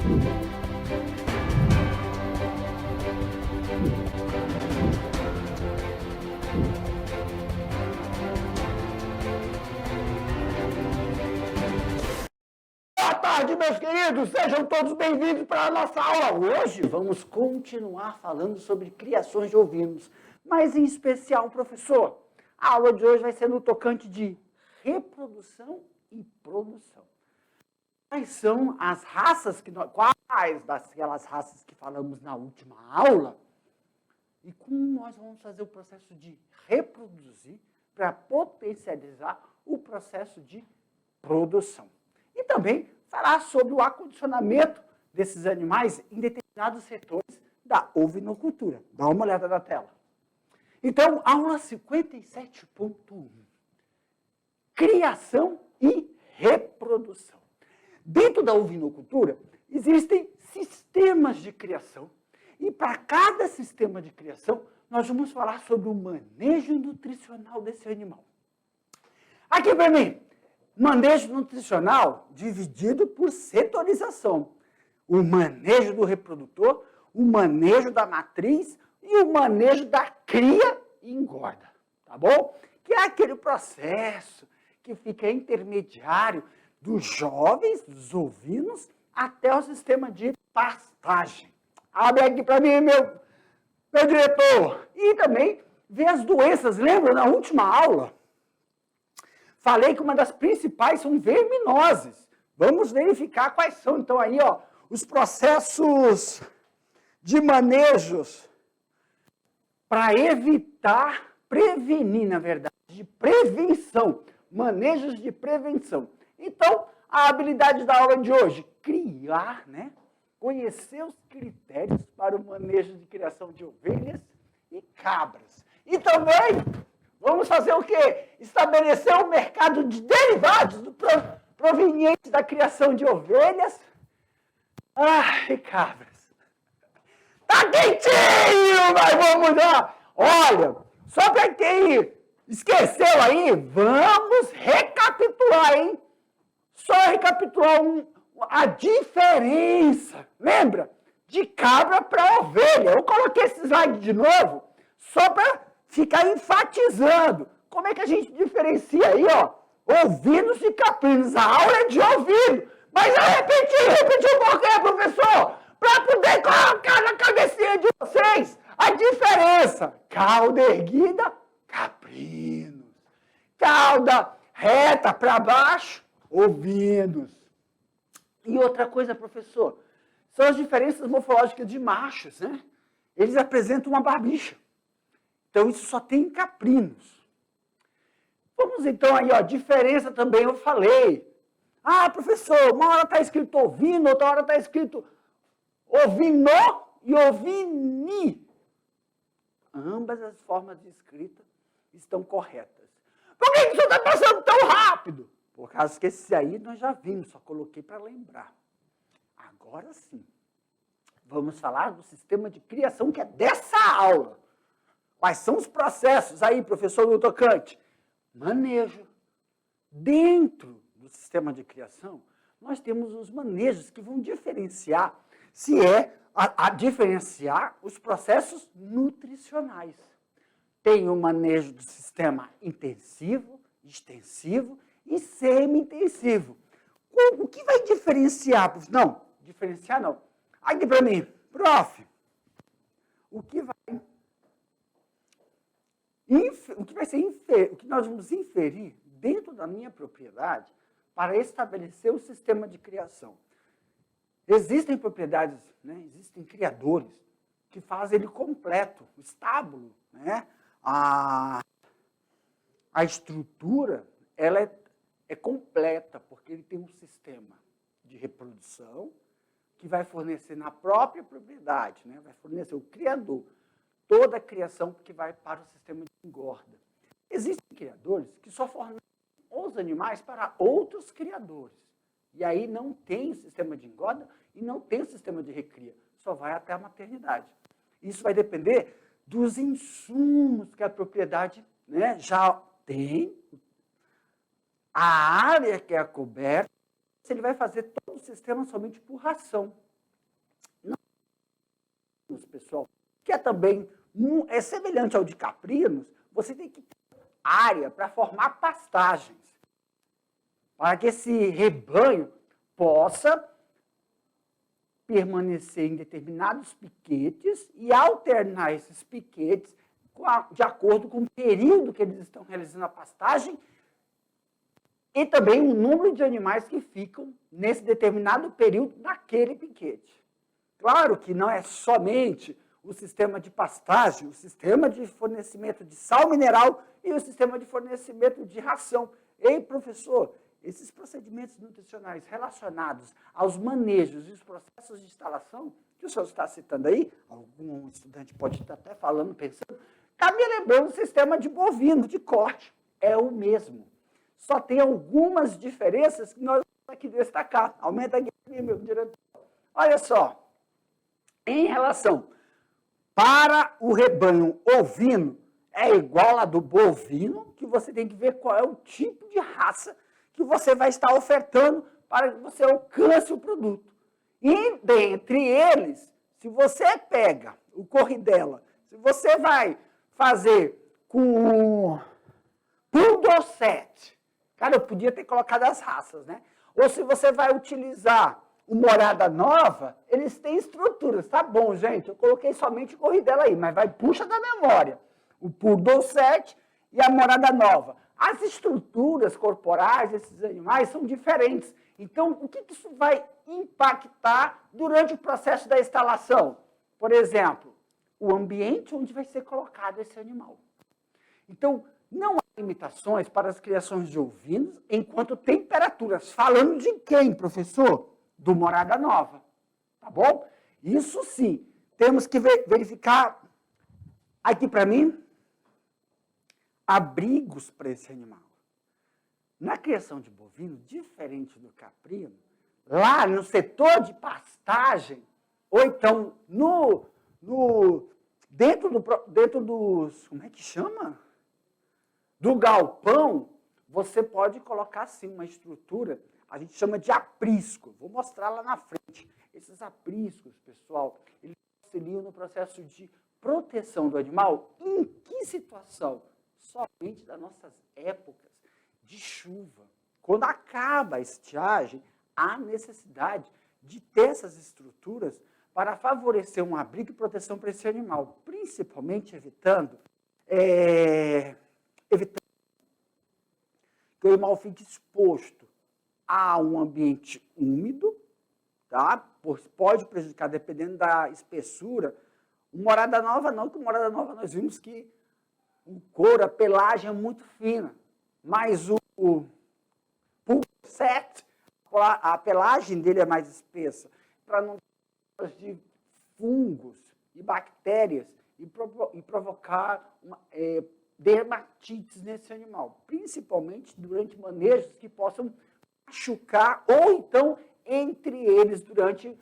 Boa tarde, meus queridos! Sejam todos bem-vindos para a nossa aula. Hoje vamos continuar falando sobre criações de ovinos, mas em especial, professor, a aula de hoje vai ser no tocante de reprodução e produção. Quais são as raças quais daquelas raças que falamos na última aula? E como nós vamos fazer o processo de reproduzir para potencializar o processo de produção. E também falar sobre o acondicionamento desses animais em determinados setores da ovinocultura. Dá uma olhada na tela. Então, aula 57.1. Criação e reprodução. Dentro da ovinocultura, existem sistemas de criação. E para cada sistema de criação, nós vamos falar sobre o manejo nutricional desse animal. Aqui para mim. Manejo nutricional dividido por setorização. O manejo do reprodutor, o manejo da matriz e o manejo da cria e engorda. Tá bom? Que é aquele processo que fica intermediário dos jovens, dos ovinos, até o sistema de pastagem. Abre aqui para mim, meu diretor. E também ver as doenças. Lembra na última aula? Falei que uma das principais são verminoses. Vamos verificar quais são, então, aí, ó, os processos de manejos para evitar, prevenir, na verdade, de prevenção. Manejos de prevenção. Então, a habilidade da aula de hoje, criar, né? Conhecer os critérios para o manejo de criação de ovelhas e cabras. E também vamos fazer o quê? Estabelecer um mercado de derivados provenientes da criação de ovelhas e cabras. Tá quentinho, mas vamos lá. Olha, só para quem esqueceu aí, vamos recapitular, hein? Só recapitular a diferença, lembra? De cabra para ovelha. Eu coloquei esse slide de novo, só para ficar enfatizando. Como é que a gente diferencia aí, ó, ovinos e caprinos? A aula é de ovino. Mas eu repeti um pouquinho, professor, para poder colocar na cabecinha de vocês a diferença. Cauda erguida, caprinos. Cauda reta para baixo, ovinos. E outra coisa, professor, são as diferenças morfológicas de machos, né? Eles apresentam uma barbicha. Então, isso só tem em caprinos. Vamos, então, aí, ó, diferença também eu falei. Ah, professor, uma hora está escrito ovino, outra hora está escrito ovino e ovini. Ambas as formas de escrita estão corretas. Por que isso está passando tão rápido? Por causa que esse aí nós já vimos, só coloquei para lembrar. Agora sim, vamos falar do sistema de criação que é dessa aula. Quais são os processos aí, professor no tocante? Manejo. Dentro do sistema de criação, nós temos os manejos que vão diferenciar, diferenciar os processos nutricionais. Tem o manejo do sistema intensivo, extensivo e semi-intensivo. O que vai diferenciar? Não, diferenciar não. Aqui para mim, prof, o que nós vamos inferir dentro da minha propriedade para estabelecer o sistema de criação. Existem propriedades, né? Existem criadores que fazem ele completo, o estábulo, né? A estrutura, ela é completa, porque ele tem um sistema de reprodução que vai fornecer na própria propriedade, né? Vai fornecer o criador toda a criação que vai para o sistema de engorda. Existem criadores que só fornecem os animais para outros criadores. E aí não tem sistema de engorda e não tem sistema de recria. Só vai até a maternidade. Isso vai depender dos insumos que a propriedade, né, já tem, a área que é coberta, se ele vai fazer todo o sistema somente por ração. pessoal, que é também é semelhante ao de caprinos, você tem que ter área para formar pastagens, para que esse rebanho possa permanecer em determinados piquetes e alternar esses piquetes de acordo com o período que eles estão realizando a pastagem e também o número de animais que ficam nesse determinado período naquele piquete. Claro que não é somente o sistema de pastagem, o sistema de fornecimento de sal mineral e o sistema de fornecimento de ração. Ei, professor, esses procedimentos nutricionais relacionados aos manejos e os processos de instalação, que o senhor está citando aí, algum estudante pode estar até falando, pensando, está me lembrando do sistema de bovino, de corte. É o mesmo. Só tem algumas diferenças que nós vamos aqui destacar. Aumenta aqui, meu diretor. Olha só, em relação para o rebanho ovino, é igual a do bovino, que você tem que ver qual é o tipo de raça que você vai estar ofertando para que você alcance o produto. E dentre eles, se você pega o corridela, se você vai fazer com Poodle Set, cara, eu podia ter colocado as raças, né? Ou se você vai utilizar o Morada Nova, eles têm estruturas. Tá bom, gente, eu coloquei somente o corridela aí, mas puxa da memória. O Poodle Set e a Morada Nova. As estruturas corporais desses animais são diferentes. Então, o que isso vai impactar durante o processo da instalação? Por exemplo, o ambiente onde vai ser colocado esse animal. Então, não há limitações para as criações de ovinos enquanto temperaturas. Falando de quem, professor? Do Morada Nova. Tá bom? Isso sim. Temos que verificar aqui para mim abrigos para esse animal. Na criação de bovino, diferente do caprino, lá no setor de pastagem, ou então dentro dos, como é que chama? Do galpão, você pode colocar sim uma estrutura, a gente chama de aprisco. Vou mostrar lá na frente. Esses apriscos, pessoal, eles auxiliam no processo de proteção do animal. Em que situação? Somente das nossas épocas de chuva. Quando acaba a estiagem, há necessidade de ter essas estruturas para favorecer um abrigo e proteção para esse animal, principalmente evitando que o animal fique exposto a um ambiente úmido, tá? Pode prejudicar, dependendo da espessura. O Morada Nova não, que o Morada Nova nós vimos que o couro, a pelagem é muito fina, mas o Poodle Set, a pelagem dele é mais espessa, para não ter de fungos e bactérias e provocar dermatites nesse animal, principalmente durante manejos que possam machucar, ou então entre eles durante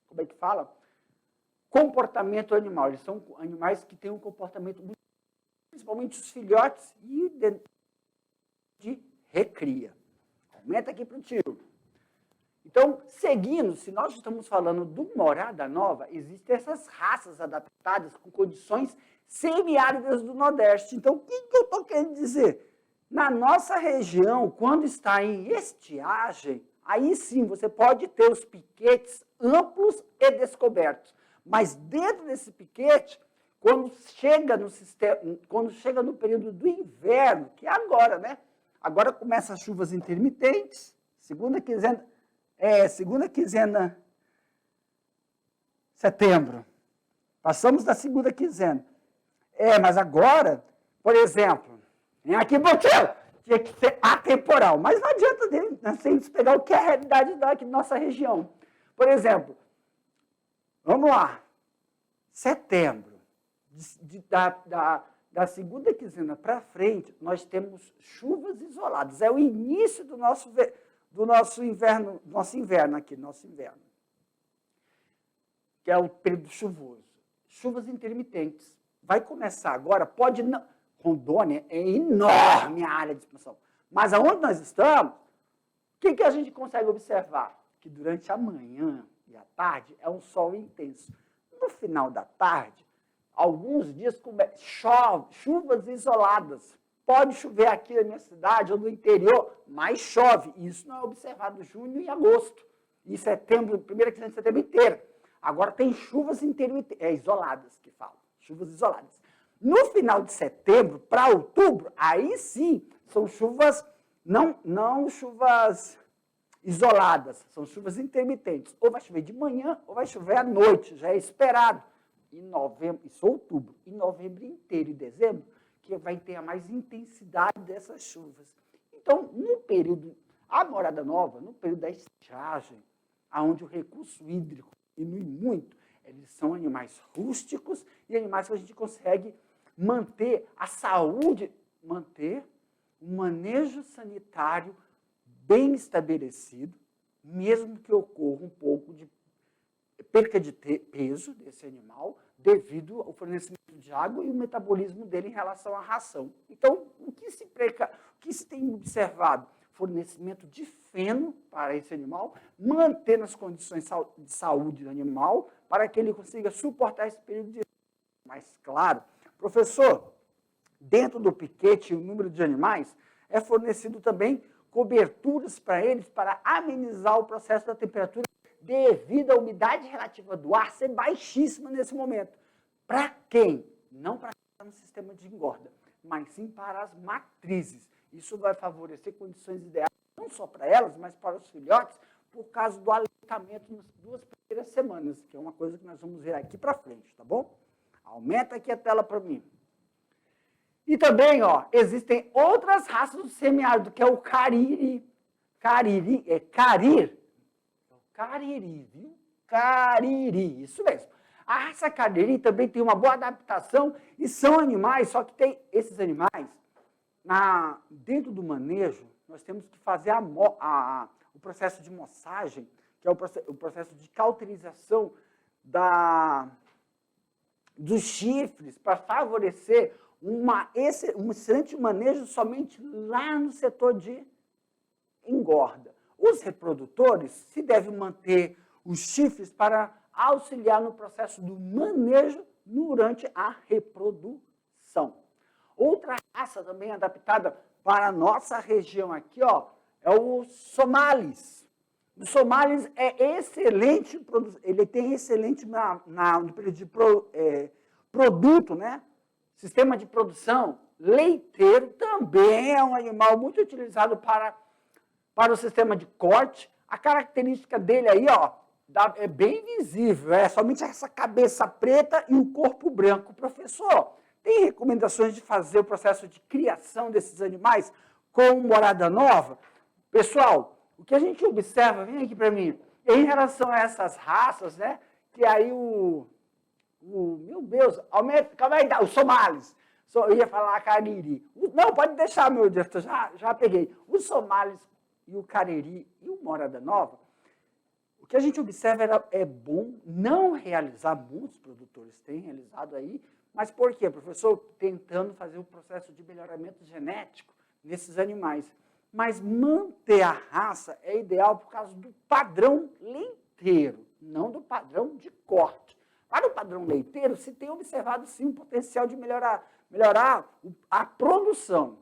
como é que fala? Comportamento animal. Eles são animais que têm um comportamento muito, principalmente os filhotes, e de recria. Aumenta aqui para o tio. Então, seguindo, se nós estamos falando do Morada Nova, existem essas raças adaptadas com condições semiáridas do Nordeste. Então, o que eu estou querendo dizer? Na nossa região, quando está em estiagem, aí sim você pode ter os piquetes amplos e descobertos. Mas dentro desse piquete, quando chega no período do inverno, que é agora, né? Agora começam as chuvas intermitentes, segunda quinzena setembro. Passamos da segunda quinzena. Mas agora, por exemplo, aqui, Botelho, tinha que ser atemporal. Mas não adianta sem pegar o que é a realidade daqui da nossa região. Por exemplo, vamos lá. Setembro, da segunda quinzena para frente, nós temos chuvas isoladas. É o início do nosso inverno, que é o período chuvoso. Chuvas intermitentes. Vai começar agora, pode não. Rondônia é enorme a área de expansão. Mas aonde nós estamos, o que a gente consegue observar? Que durante a manhã e à tarde é um sol intenso. No final da tarde, alguns dias chove, chuvas isoladas. Pode chover aqui na minha cidade ou no interior, mas chove. Isso não é observado em junho e agosto. Em setembro, primeira quinzena de setembro inteira. Agora tem chuvas isoladas que falam, chuvas isoladas. No final de setembro para outubro, aí sim, são chuvas, não chuvas isoladas, são chuvas intermitentes. Ou vai chover de manhã, ou vai chover à noite, já é esperado. Em novembro, isso é outubro, em novembro inteiro e dezembro, que vai ter a mais intensidade dessas chuvas. Então, no período, a morada nova, no período da estiagem, onde o recurso hídrico diminui muito, eles são animais rústicos e animais que a gente consegue manter a saúde, manter um manejo sanitário bem estabelecido, mesmo que ocorra um pouco de perca de peso desse animal devido ao fornecimento de água e o metabolismo dele em relação à ração. Então, o que se tem observado? Fornecimento de feno para esse animal, mantendo as condições de saúde do animal para que ele consiga suportar esse período de... Mas, claro, professor, dentro do piquete, o número de animais, é fornecido também coberturas para eles para amenizar o processo da temperatura devido à umidade relativa do ar ser baixíssima nesse momento. Para quem? Não para quem está no sistema de engorda, mas sim para as matrizes. Isso vai favorecer condições ideais, não só para elas, mas para os filhotes, por causa do aleitamento nas 2 primeiras semanas, que é uma coisa que nós vamos ver aqui para frente, tá bom? Aumenta aqui a tela para mim. E também, ó, existem outras raças do semiárido, que é o cariri. Cariri, cariri, viu? Cariri, isso mesmo. A raça cariri também tem uma boa adaptação e são animais, só que tem esses animais, dentro do manejo, nós temos que fazer o processo de moçagem, que é o processo de cauterização dos chifres, para favorecer um excelente manejo somente lá no setor de engorda. Os reprodutores se devem manter os chifres para auxiliar no processo do manejo durante a reprodução. Outra raça também adaptada para a nossa região aqui, ó, é o somalis. O somalis é excelente, ele tem excelente no período de produto, né? Sistema de produção leiteiro, também é um animal muito utilizado para o sistema de corte. A característica dele aí, ó, é bem visível, é somente essa cabeça preta e o corpo branco. Professor, tem recomendações de fazer o processo de criação desses animais com morada nova? Pessoal, o que a gente observa, vem aqui para mim, em relação a essas raças, né, que aí meu Deus, aumenta, calma aí, o somalis, eu ia falar cariri. Não, pode deixar, meu Deus, já peguei. O somalis e o cariri e o morada nova, o que a gente observa é bom não realizar, muitos produtores têm realizado aí, mas por quê, professor? Tentando fazer o processo de melhoramento genético nesses animais. Mas manter a raça é ideal por causa do padrão leiteiro, não do padrão de corte. Para o padrão leiteiro, se tem observado, sim, um potencial de melhorar a produção,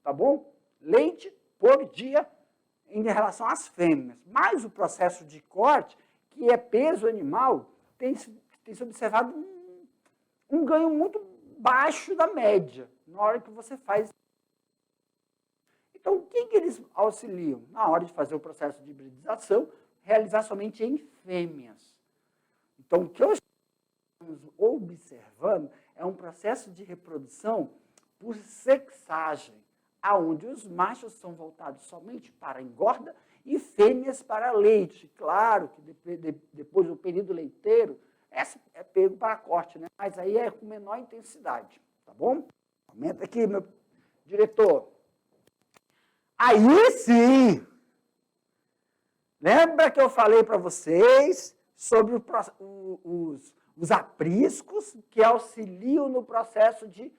tá bom? Leite por dia em relação às fêmeas. Mas o processo de corte, que é peso animal, tem se observado um ganho muito baixo da média na hora que você faz. Então, o que eles auxiliam? Na hora de fazer o processo de hibridização, realizar somente em fêmeas. Então, o que eu estamos observando é um processo de reprodução por sexagem, aonde os machos são voltados somente para a engorda e fêmeas para leite. Claro que depois do período leiteiro, é pego para corte, né? Mas aí é com menor intensidade, tá bom? Aumenta aqui, meu diretor. Aí sim! Lembra que eu falei para vocês sobre os apriscos que auxiliam no processo de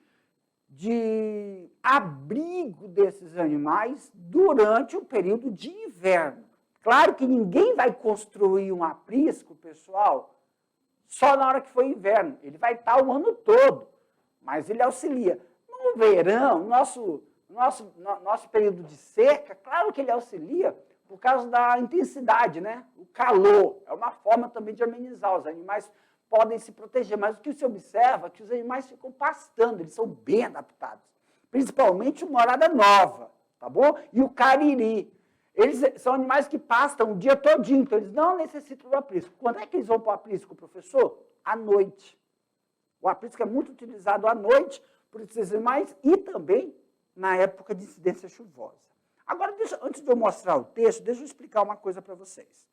abrigo desses animais durante o período de inverno. Claro que ninguém vai construir um aprisco, pessoal, só na hora que for inverno. Ele vai estar o ano todo, mas ele auxilia. No verão, nosso período de seca, claro que ele auxilia por causa da intensidade, né? O calor é uma forma também de amenizar. Os animais podem se proteger, mas o que se observa é que os animais ficam pastando, eles são bem adaptados. Principalmente o morada nova, tá bom? E o cariri. Eles são animais que pastam o dia todinho, então eles não necessitam do aprisco. Quando é que eles vão para o aprisco, professor? À noite. O aprisco é muito utilizado à noite por esses animais e também na época de incidência chuvosa. Agora, antes de eu mostrar o texto, deixa eu explicar uma coisa para vocês.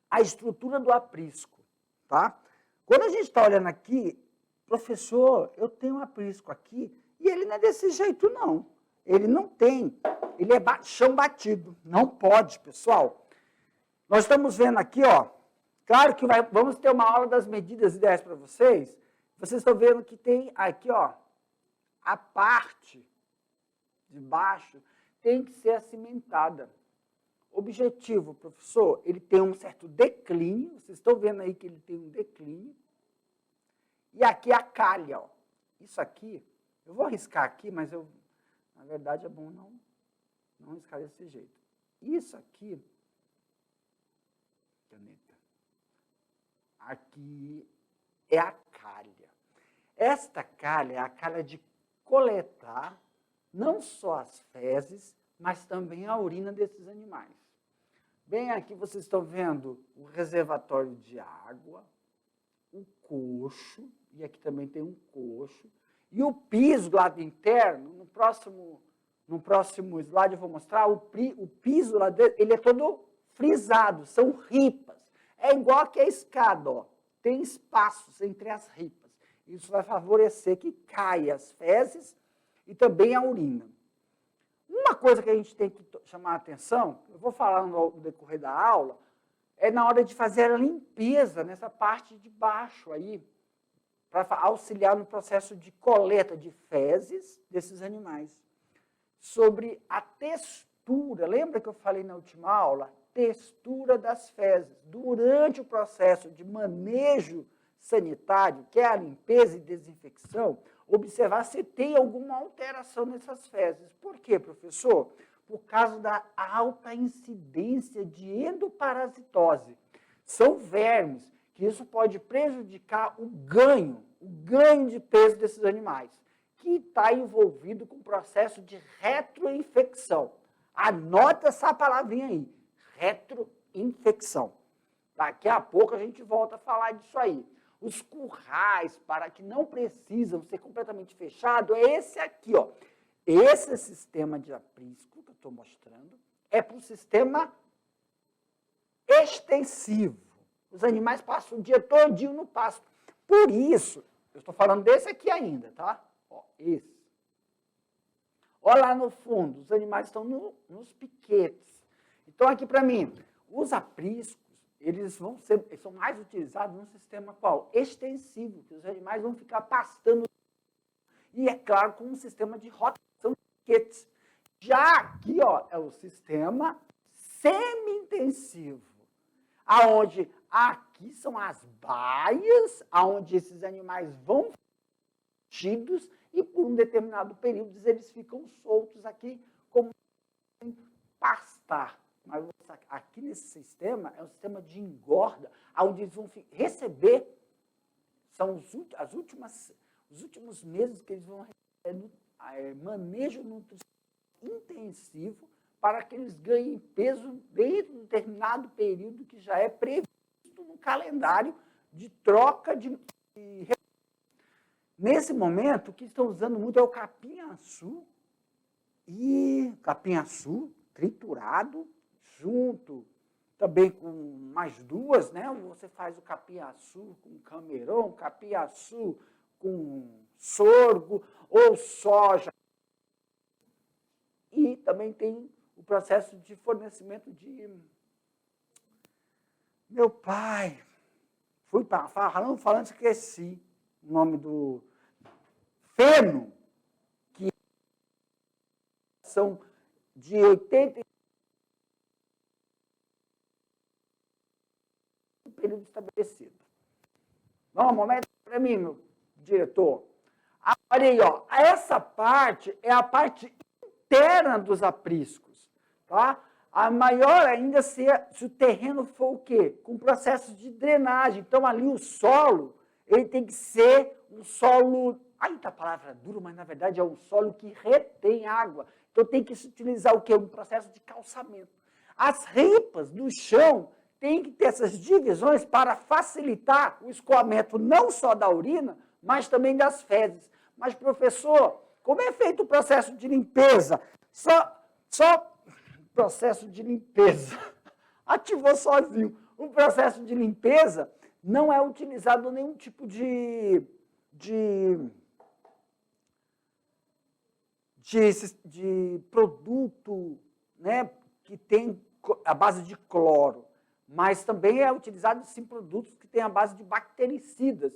A estrutura do aprisco, tá? Quando a gente está olhando aqui, professor, eu tenho um aprisco aqui, e ele não é desse jeito, não. Ele não tem. Ele é chão batido. Não pode, pessoal. Nós estamos vendo aqui, ó. Claro que vamos ter uma aula das medidas ideais para vocês. Vocês estão vendo que tem aqui, ó, a parte de baixo tem que ser acimentada. Objetivo, professor, ele tem um certo declínio. Vocês estão vendo aí que ele tem um declínio. E aqui a calha, ó. Isso aqui, eu vou arriscar aqui, mas na verdade é bom não arriscar desse jeito. Isso aqui, caneta, aqui é a calha. Esta calha é a calha de coletar não só as fezes, mas também a urina desses animais. Bem aqui vocês estão vendo o reservatório de água, o coxo, e aqui também tem um coxo, e o piso do lado interno, no próximo slide eu vou mostrar, o piso lá dentro, ele é todo frisado, são ripas. É igual aqui a escada, ó, tem espaços entre as ripas. Isso vai favorecer que caia as fezes e também a urina. Uma coisa que a gente tem que chamar a atenção, eu vou falar no decorrer da aula, é na hora de fazer a limpeza nessa parte de baixo aí, para auxiliar no processo de coleta de fezes desses animais. Sobre a textura, lembra que eu falei na última aula? Textura das fezes. Durante o processo de manejo sanitário, que é a limpeza e desinfecção, observar se tem alguma alteração nessas fezes. Por quê, professor? Por causa da alta incidência de endoparasitose. São vermes, que isso pode prejudicar o ganho de peso desses animais, que está envolvido com o processo de retroinfecção. Anota essa palavrinha aí, retroinfecção. Daqui a pouco a gente volta a falar disso aí. Os currais, para que não precisam ser completamente fechados, é esse aqui, ó. Esse sistema de aprisco que eu estou mostrando é para o sistema extensivo. Os animais passam o dia todinho no pasto. Por isso, eu estou falando desse aqui ainda, tá? Ó, esse. Olha lá no fundo, os animais estão nos piquetes. Então, aqui para mim, os apriscos, eles são mais utilizados no sistema qual? Extensivo, que os animais vão ficar pastando. E, é claro, com um sistema de rotação de piquetes. Já aqui, ó, é o sistema semi-intensivo, aonde aqui são as baias, aonde esses animais vão tidos e por um determinado período eles ficam soltos aqui como pastar. Mas aqui nesse sistema é um sistema de engorda, onde eles vão receber, são os últimos meses que eles vão receber manejo nutricional intensivo para que eles ganhem peso dentro de um determinado período que já é previsto no calendário de troca de. Nesse momento, o que estão usando muito é o capim-açu, e capim-açu triturado, junto também com mais duas, né? Você faz o capim-açu com camerão, capim-açu com sorgo ou soja. E também tem o processo de fornecimento de... Meu pai, fui falando, esqueci o nome do feno, que são de 80 período estabelecido. Vamos, momento para mim, meu diretor. Olha aí, ó, essa parte é a parte interna dos apriscos, tá? A maior ainda se o terreno for o quê? Com processo de drenagem. Então, ali o solo, ele tem que ser um solo... Aí tá a palavra dura, mas na verdade é um solo que retém água. Então, tem que se utilizar o quê? Um processo de calçamento. As ripas no chão tem que ter essas divisões para facilitar o escoamento não só da urina, mas também das fezes. Mas, professor, como é feito o processo de limpeza? Só processo de limpeza. Ativou sozinho. O processo de limpeza não é utilizado nenhum tipo de produto, né, que tem a base de cloro. Mas também é utilizado, sim, produtos que têm a base de bactericidas,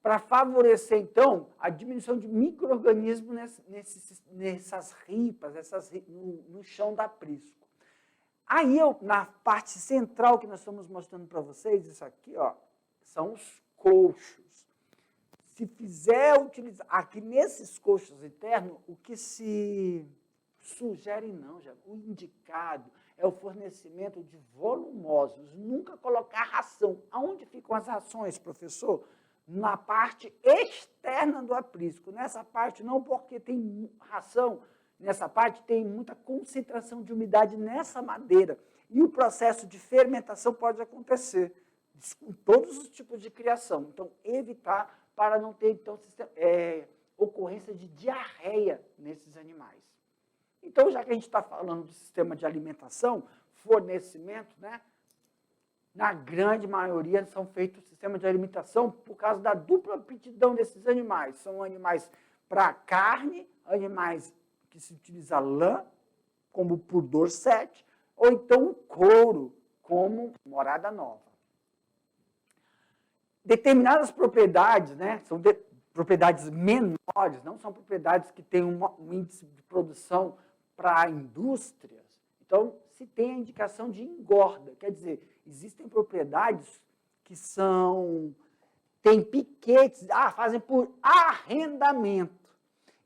para favorecer, então, a diminuição de micro-organismos nessas ripas, no chão da aprisco. Aí, na parte central que nós estamos mostrando para vocês, isso aqui, ó, são os colchos. Se fizer utilizar, aqui nesses colchos internos, o que se sugere não, já, o indicado é o fornecimento de volumosos, nunca colocar ração. Aonde ficam as rações, professor? Na parte externa do aprisco. Nessa parte não, porque tem ração, nessa parte tem muita concentração de umidade nessa madeira. E o processo de fermentação pode acontecer com todos os tipos de criação. Então, evitar para não ter, então, ocorrência de diarreia nesses animais. Então, já que a gente está falando do sistema de alimentação, fornecimento, né? Na grande maioria são feitos sistemas de alimentação por causa da dupla aptidão desses animais. São animais para carne, animais que se utiliza lã, como o pudor 7, ou então o couro, como morada nova. Determinadas propriedades, né, são propriedades menores, não são propriedades que têm um índice de produção para indústrias. Então, se tem a indicação de engorda, quer dizer, existem propriedades que têm piquetes, fazem por arrendamento.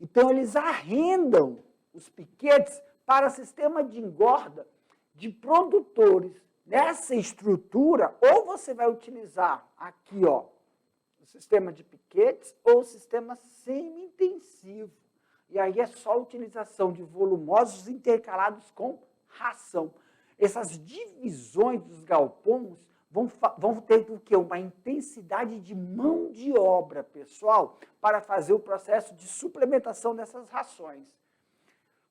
Então, eles arrendam os piquetes para sistema de engorda de produtores. Nessa estrutura, ou você vai utilizar aqui, ó, o sistema de piquetes ou o sistema semi-intensivo. E aí é só a utilização de volumosos intercalados com ração. Essas divisões dos galpões vão ter o quê? Uma intensidade de mão de obra, pessoal, para fazer o processo de suplementação dessas rações.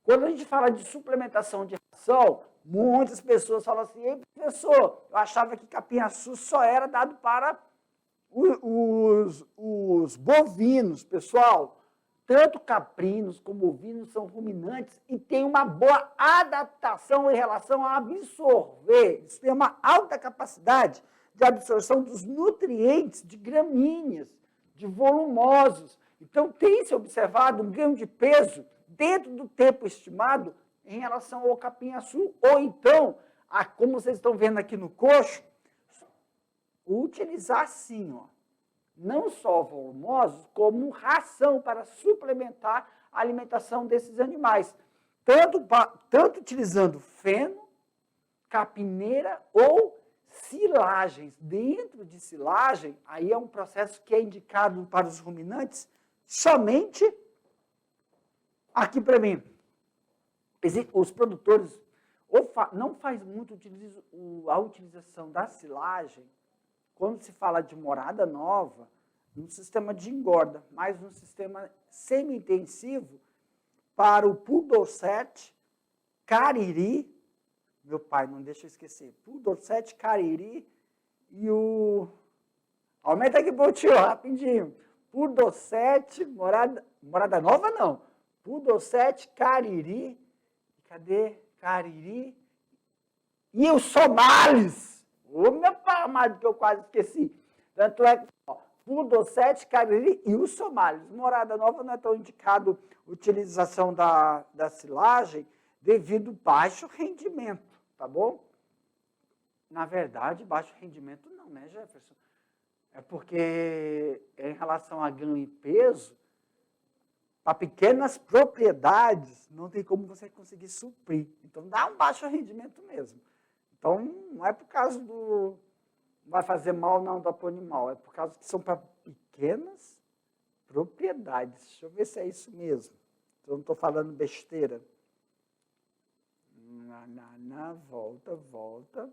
Quando a gente fala de suplementação de ração, muitas pessoas falam assim: ei, professor, eu achava que capim-açu só era dado para os bovinos, pessoal. Tanto caprinos como ovinos são ruminantes e têm uma boa adaptação em relação a absorver. Eles têm uma alta capacidade de absorção dos nutrientes de gramíneas, de volumosos. Então, tem-se observado um ganho de peso dentro do tempo estimado em relação ao capim-açu, ou então, como vocês estão vendo aqui no coxo, utilizar sim, ó, não só volumosos, como ração para suplementar a alimentação desses animais, tanto utilizando feno, capineira ou silagens. Dentro de silagem, aí é um processo que é indicado para os ruminantes somente aqui para mim. Os produtores não faz muito a utilização da silagem quando se fala de morada nova, no sistema de engorda, mas no sistema semi-intensivo para o pudor 7, cariri, meu pai, não deixa eu esquecer, pudor 7, cariri e o... Aumenta aqui para o tio, rapidinho. Pudor 7, morada nova não. Pudor 7, cariri, cadê? Cariri e os somalis. Ô, meu pai amado, que eu quase esqueci. Tanto é que, pudor 7, cariri e os somalis. Morada nova não é tão indicado utilização da silagem devido ao baixo rendimento, tá bom? Na verdade, baixo rendimento não, né, Jefferson? É porque, em relação a ganho e peso, para pequenas propriedades, não tem como você conseguir suprir. Então, dá um baixo rendimento mesmo. Então, não é por causa do... Não vai fazer mal, não, do animal. É por causa que são para pequenas propriedades. Deixa eu ver se é isso mesmo. Eu não estou falando besteira. Volta.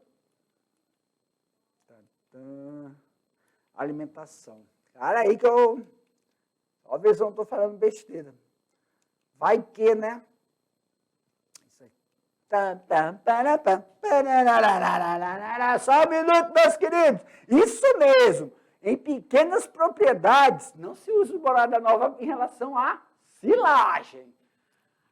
Alimentação. Cara, aí que eu... Talvez eu não estou falando besteira. Vai que, né? Isso aí. Só um minuto, meus queridos. Isso mesmo. Em pequenas propriedades, não se usa o borada nova em relação à silagem.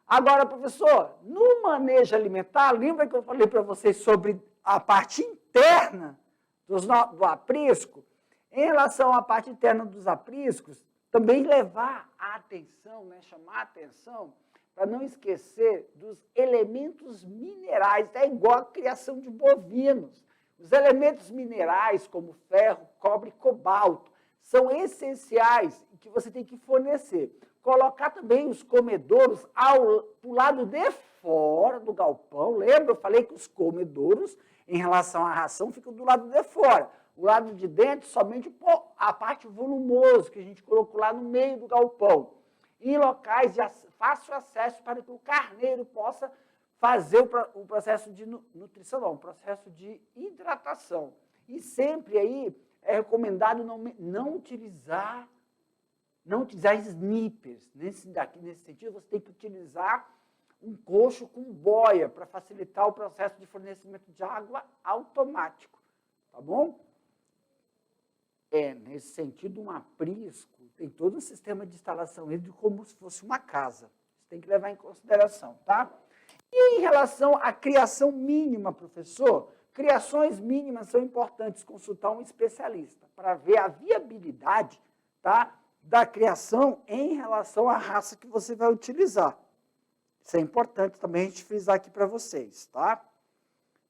Agora, professor, no manejo alimentar, lembra que eu falei para vocês sobre a parte interna do aprisco? Em relação à parte interna dos apriscos, também levar a atenção, né, chamar a atenção, para não esquecer dos elementos minerais, é igual a criação de bovinos. Os elementos minerais, como ferro, cobre e cobalto, são essenciais e que você tem que fornecer. Colocar também os comedouros para o lado de fora do galpão. Lembra? Eu falei que os comedouros, em relação à ração, ficam do lado de fora. O lado de dentro, somente a parte volumosa, que a gente colocou lá no meio do galpão. Em locais de fácil acesso para que o carneiro possa fazer o processo de nutrição, não, o processo de hidratação. E sempre aí é recomendado não utilizar snippers. Nesse sentido, você tem que utilizar um cocho com boia para facilitar o processo de fornecimento de água automático. Tá bom? Nesse sentido, um aprisco tem todo um sistema de instalação hídrica como se fosse uma casa. Você tem que levar em consideração, tá? E em relação à criação mínima, professor, criações mínimas são importantes, consultar um especialista para ver a viabilidade, tá, da criação em relação à raça que você vai utilizar. Isso é importante também a gente frisar aqui para vocês, tá?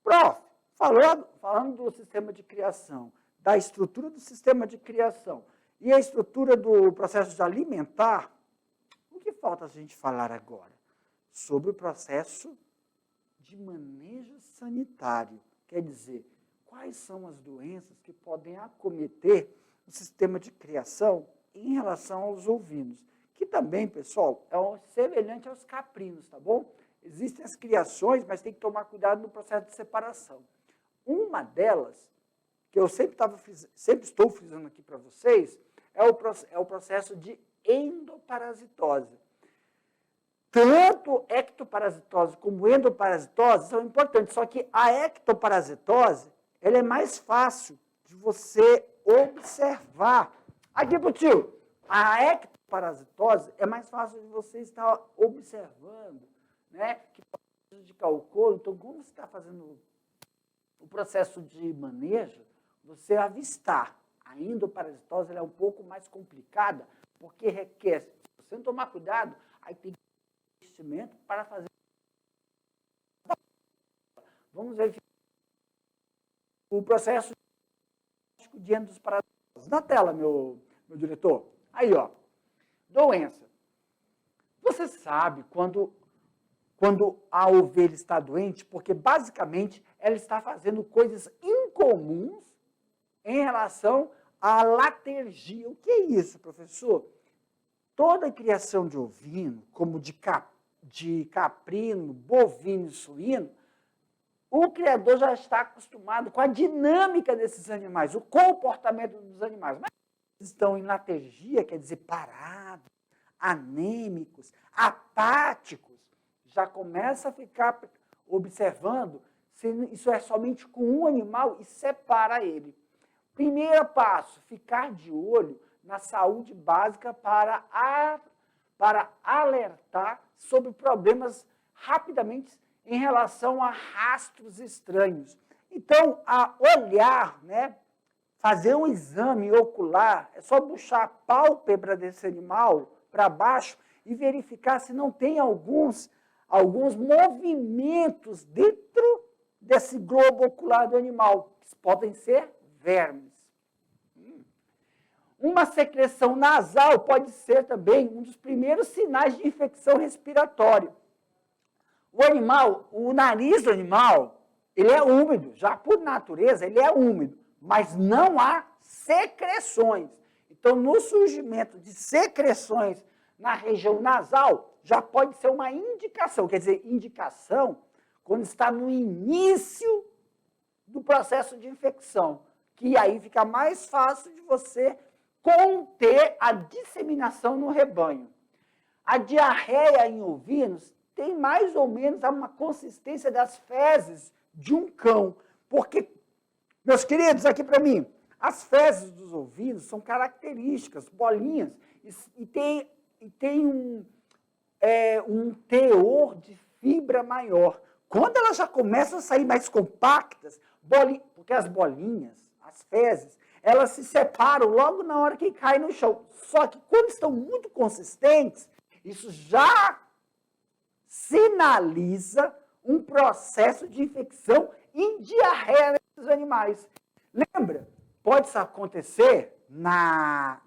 Prof, falando do sistema de criação, da estrutura do sistema de criação e a estrutura do processo de alimentar, o que falta a gente falar agora? Sobre o processo de manejo sanitário. Quer dizer, quais são as doenças que podem acometer o sistema de criação em relação aos ovinos. Que também, pessoal, é semelhante aos caprinos, tá bom? Existem as criações, mas tem que tomar cuidado no processo de separação. Uma delas, que eu sempre estou frisando aqui para vocês, é o processo de endoparasitose. Tanto ectoparasitose como endoparasitose são importantes, só que a ectoparasitose ela é mais fácil de você observar. Aqui para o tio, a ectoparasitose é mais fácil de você estar observando, né? Que pode prejudicar o couro. Então, como você está fazendo o processo de manejo, você avistar. A endoparasitose ela é um pouco mais complicada, porque requer, se você não tomar cuidado, aí tem investimento para fazer. Vamos ver o processo de endoparasitose. Na tela, meu diretor. Aí, ó. Doença. Você sabe quando a ovelha está doente, porque basicamente ela está fazendo coisas incomuns em relação à latergia. O que é isso, professor? Toda a criação de ovino, como de caprino, bovino e suíno, o criador já está acostumado com a dinâmica desses animais, o comportamento dos animais. Mas eles estão em latergia, quer dizer, parados, anêmicos, apáticos. Já começa a ficar observando se isso é somente com um animal e separa ele. Primeiro passo, ficar de olho na saúde básica para alertar sobre problemas rapidamente em relação a rastros estranhos. Então, a olhar, né, fazer um exame ocular, é só puxar a pálpebra desse animal para baixo e verificar se não tem alguns movimentos dentro desse globo ocular do animal, que podem ser vermes. Uma secreção nasal pode ser também um dos primeiros sinais de infecção respiratória. O animal, o nariz do animal, ele é úmido, já por natureza ele é úmido, mas não há secreções. Então, no surgimento de secreções na região nasal, já pode ser uma indicação. Quer dizer, indicação quando está no início do processo de infecção, que aí fica mais fácil de você conter a disseminação no rebanho. A diarreia em ovinos tem mais ou menos uma consistência das fezes de um cão. Porque, meus queridos, aqui para mim, as fezes dos ovinos são características, bolinhas, e tem um teor de fibra maior. Quando elas já começam a sair mais compactas, porque as bolinhas, as fezes, elas se separam logo na hora que cai no chão. Só que quando estão muito consistentes, isso já sinaliza um processo de infecção em diarreia nesses animais. Lembra? Pode acontecer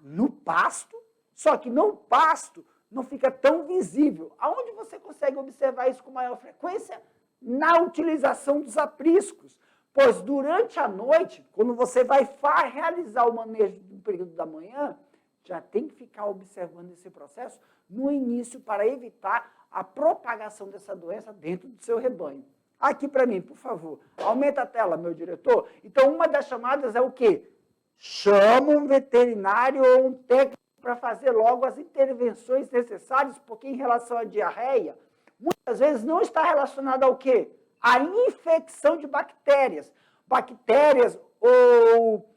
no pasto, só que no pasto não fica tão visível. Aonde você consegue observar isso com maior frequência? Na utilização dos apriscos. Pois durante a noite, quando você vai realizar o manejo no período da manhã, já tem que ficar observando esse processo no início para evitar a propagação dessa doença dentro do seu rebanho. Aqui para mim, por favor, aumenta a tela, meu diretor. Então, uma das chamadas é o quê? Chama um veterinário ou um técnico para fazer logo as intervenções necessárias, porque em relação à diarreia, muitas vezes não está relacionada ao quê? A infecção de bactérias. Bactérias ou...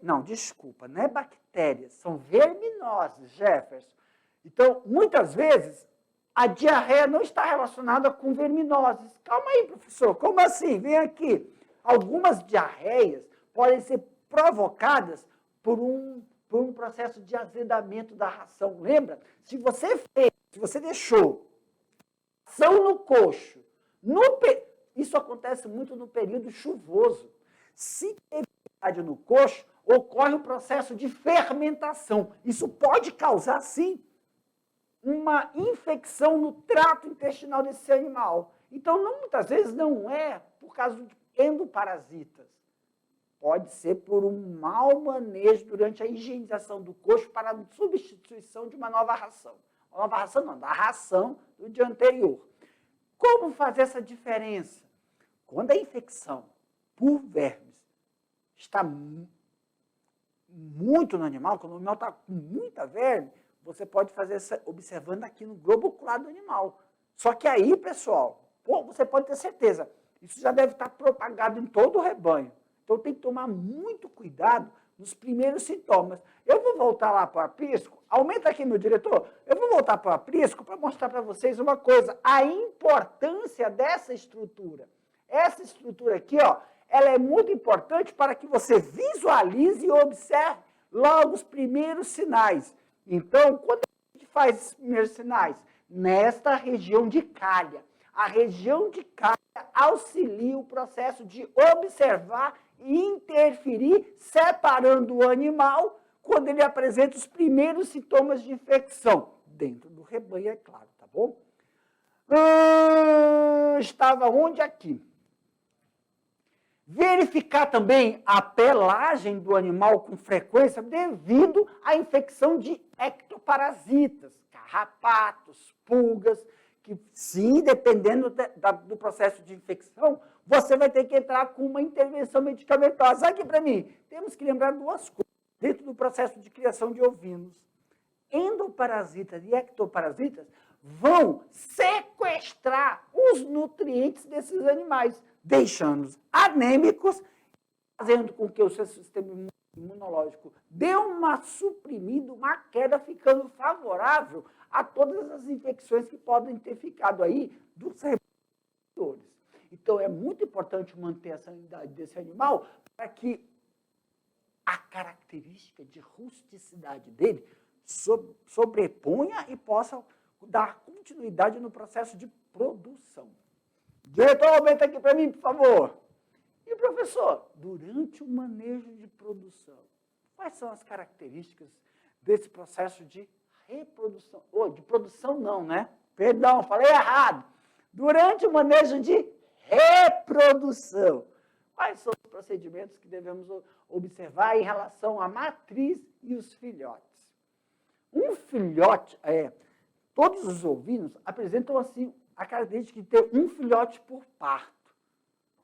Não, desculpa, não é bactérias, são verminoses, Jefferson. Então, muitas vezes, a diarreia não está relacionada com verminoses. Calma aí, professor, como assim? Vem aqui. Algumas diarreias podem ser provocadas por um processo de azedamento da ração. Lembra? Se você deixou ração no coxo, isso acontece muito no período chuvoso. Se tem umidade no coxo, ocorre o processo de fermentação. Isso pode causar, sim, uma infecção no trato intestinal desse animal. Então, muitas vezes não é por causa de endoparasitas. Pode ser por um mau manejo durante a higienização do coxo para a substituição de uma nova ração. Uma nova ração não, da ração do dia anterior. Como fazer essa diferença? Quando a infecção por vermes está muito no animal, quando o animal está com muita verme, você pode fazer observando aqui no globo ocular do animal. Só que aí, pessoal, você pode ter certeza, isso já deve estar propagado em todo o rebanho. Então tem que tomar muito cuidado nos primeiros sintomas. Eu vou voltar lá para o aprisco, aumenta aqui, meu diretor, eu vou voltar para o aprisco para mostrar para vocês uma coisa, a importância dessa estrutura. Essa estrutura aqui, ó, ela é muito importante para que você visualize e observe logo os primeiros sinais. Então, quando a gente faz esses primeiros sinais? Nesta região de calha. A região de calha auxilia o processo de observar e interferir, separando o animal quando ele apresenta os primeiros sintomas de infecção. Dentro do rebanho, é claro, tá bom? Estava onde? Aqui. Verificar também a pelagem do animal com frequência devido à infecção de ectoparasitas, carrapatos, pulgas, que sim, dependendo do processo de infecção, você vai ter que entrar com uma intervenção medicamentosa. Aqui para mim, temos que lembrar duas coisas dentro do processo de criação de ovinos. Endoparasitas e ectoparasitas vão sequestrar os nutrientes desses animais, deixando-os anêmicos, fazendo com que o seu sistema imunológico dê uma suprimida, uma queda, ficando favorável a todas as infecções que podem ter ficado aí dos reprodutores. Então, é muito importante manter a sanidade desse animal para que a característica de rusticidade dele sobreponha e possa dar continuidade no processo de produção. Diretor, aumenta aqui para mim, por favor. E, professor, durante o manejo de produção, quais são as características desse processo de reprodução? De produção não, né? Perdão, falei errado. Durante o manejo de reprodução, quais são os procedimentos que devemos observar em relação à matriz e os filhotes? Um filhote, todos os ovinos apresentam assim a característica de ter um filhote por parto.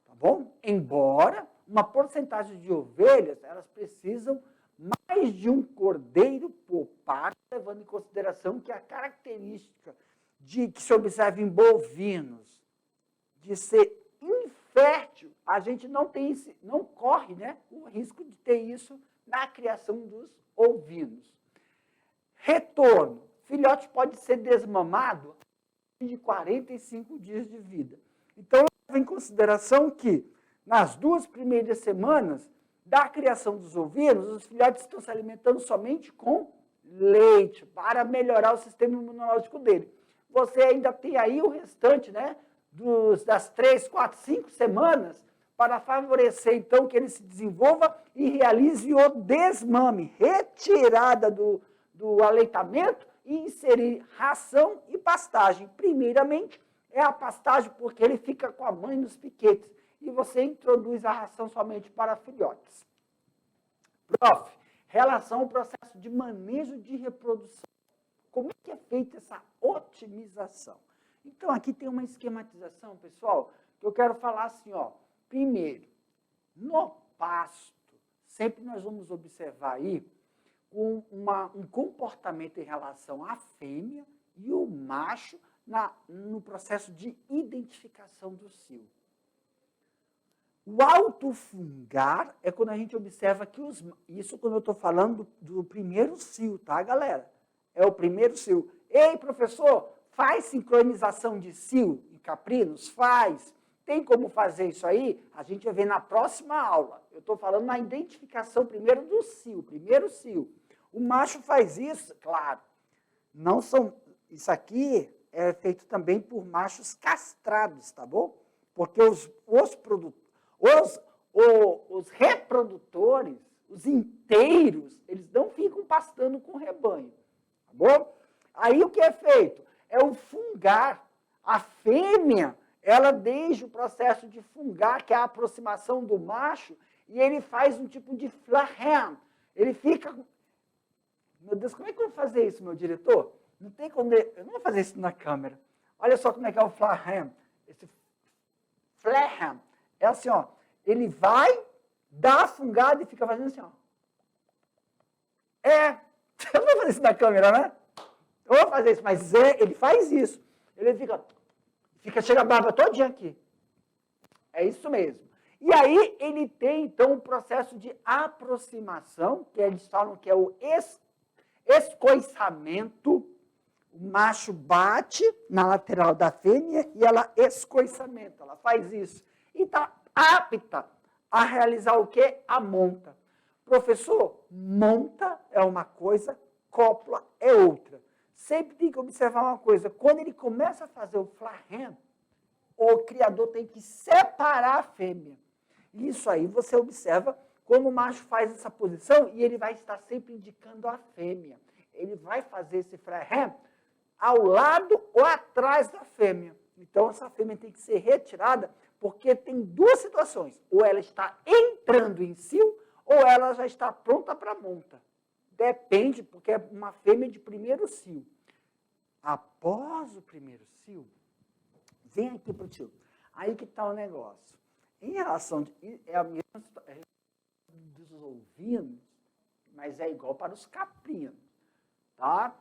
Tá bom? Embora uma porcentagem de ovelhas, elas precisam mais de um cordeiro por parto, levando em consideração que a característica que se observa em bovinos de ser infértil, a gente não corre, né, o risco de ter isso na criação dos ovinos. Retorno. Filhote pode ser desmamado de 45 dias de vida. Então, leva em consideração que, nas 2 primeiras semanas da criação dos ovinos, os filhotes estão se alimentando somente com leite, para melhorar o sistema imunológico dele. Você ainda tem aí o restante, né, das 3, 4, 5 semanas, para favorecer, então, que ele se desenvolva e realize o desmame, retirada do aleitamento e inserir ração e pastagem. Primeiramente, é a pastagem porque ele fica com a mãe nos piquetes e você introduz a ração somente para filhotes. Prof, relação ao processo de manejo de reprodução. Como é que é feita essa otimização? Então, aqui tem uma esquematização, pessoal, que eu quero falar assim, ó. Primeiro, no pasto, sempre nós vamos observar aí um comportamento em relação à fêmea e o macho no processo de identificação do cio. O autofungar é quando a gente observa que isso quando eu estou falando do primeiro cio, tá, galera? É o primeiro cio. Ei, professor, faz sincronização de cio em caprinos? Faz. Tem como fazer isso aí? A gente vai ver na próxima aula. Eu estou falando na identificação primeiro do cio, primeiro cio. O macho faz isso, claro. Isso aqui é feito também por machos castrados, tá bom? Porque os reprodutores, os inteiros, eles não ficam pastando com o rebanho, tá bom? Aí o que é feito? É o fungar. A fêmea, ela deixa o processo de fungar, que é a aproximação do macho, e ele faz um tipo de flahem. Ele fica... Meu Deus, como é que eu vou fazer isso, meu diretor? Não tem como... Eu não vou fazer isso na câmera. Olha só como é que é o flahem. Esse flahem é assim, ó. Ele vai, dá a fungada e fica fazendo assim, ó. Eu não vou fazer isso na câmera, né? Eu vou fazer isso, mas ele faz isso. Ele chega a barba todinha aqui. É isso mesmo. E aí ele tem, então, um processo de aproximação, que eles falam que é o escoiçamento. O macho bate na lateral da fêmea e ela escoiçamenta, ela faz isso. E está apta a realizar o quê? A monta. Professor, monta é uma coisa, cópula é outra. Sempre tem que observar uma coisa, quando ele começa a fazer o flahem, o criador tem que separar a fêmea. Isso aí você observa quando o macho faz essa posição e ele vai estar sempre indicando a fêmea. Ele vai fazer esse flahem ao lado ou atrás da fêmea. Então, essa fêmea tem que ser retirada porque tem 2 situações. Ou ela está entrando em cio ou ela já está pronta para monta. Depende, porque é uma fêmea de primeiro cio. Após o primeiro cio, vem aqui para o tio. Aí que está o negócio. Em relação... É a mesma situação dos ovinos, mas é igual para os caprinos. Tá?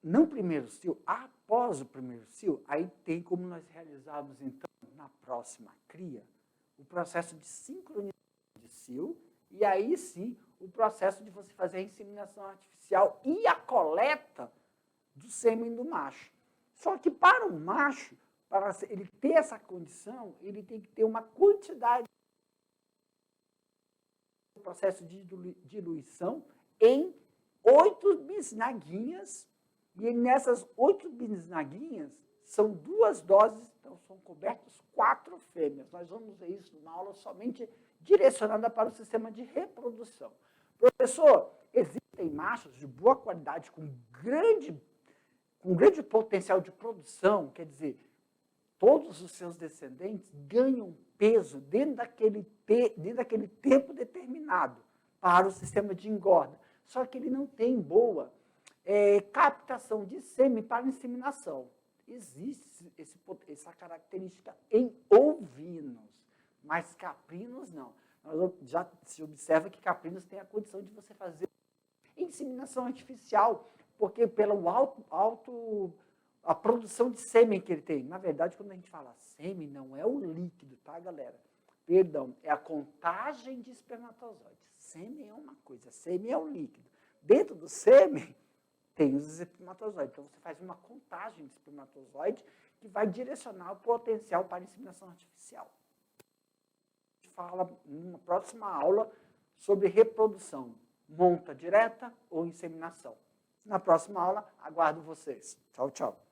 No primeiro cio, após o primeiro cio, aí tem como nós realizarmos, então, na próxima cria, o processo de sincronização de cio, e aí sim, o processo de você fazer a inseminação artificial e a coleta do sêmen do macho. Só que para o macho, para ele ter essa condição, ele tem que ter uma quantidade de processo de diluição em 8 bisnaguinhas, e nessas 8 bisnaguinhas são 2 doses, então são cobertos 4 fêmeas. Nós vamos ver isso numa aula somente direcionada para o sistema de reprodução. Professor, existem machos de boa qualidade, com grande potencial de produção, quer dizer, todos os seus descendentes ganham peso dentro daquele tempo determinado para o sistema de engorda. Só que ele não tem boa captação de sêmen para inseminação. Existe essa característica em ovinos, mas caprinos não. Já se observa que caprinos têm a condição de você fazer inseminação artificial, porque pela a produção de sêmen que ele tem. Na verdade, quando a gente fala sêmen, não é o líquido, tá, galera? Perdão, é a contagem de espermatozoides. Sêmen é uma coisa, sêmen é o líquido. Dentro do sêmen, tem os espermatozoides. Então, você faz uma contagem de espermatozoide que vai direcionar o potencial para inseminação artificial. A gente fala numa próxima aula sobre reprodução, monta direta ou inseminação. Na próxima aula, aguardo vocês. Tchau, tchau.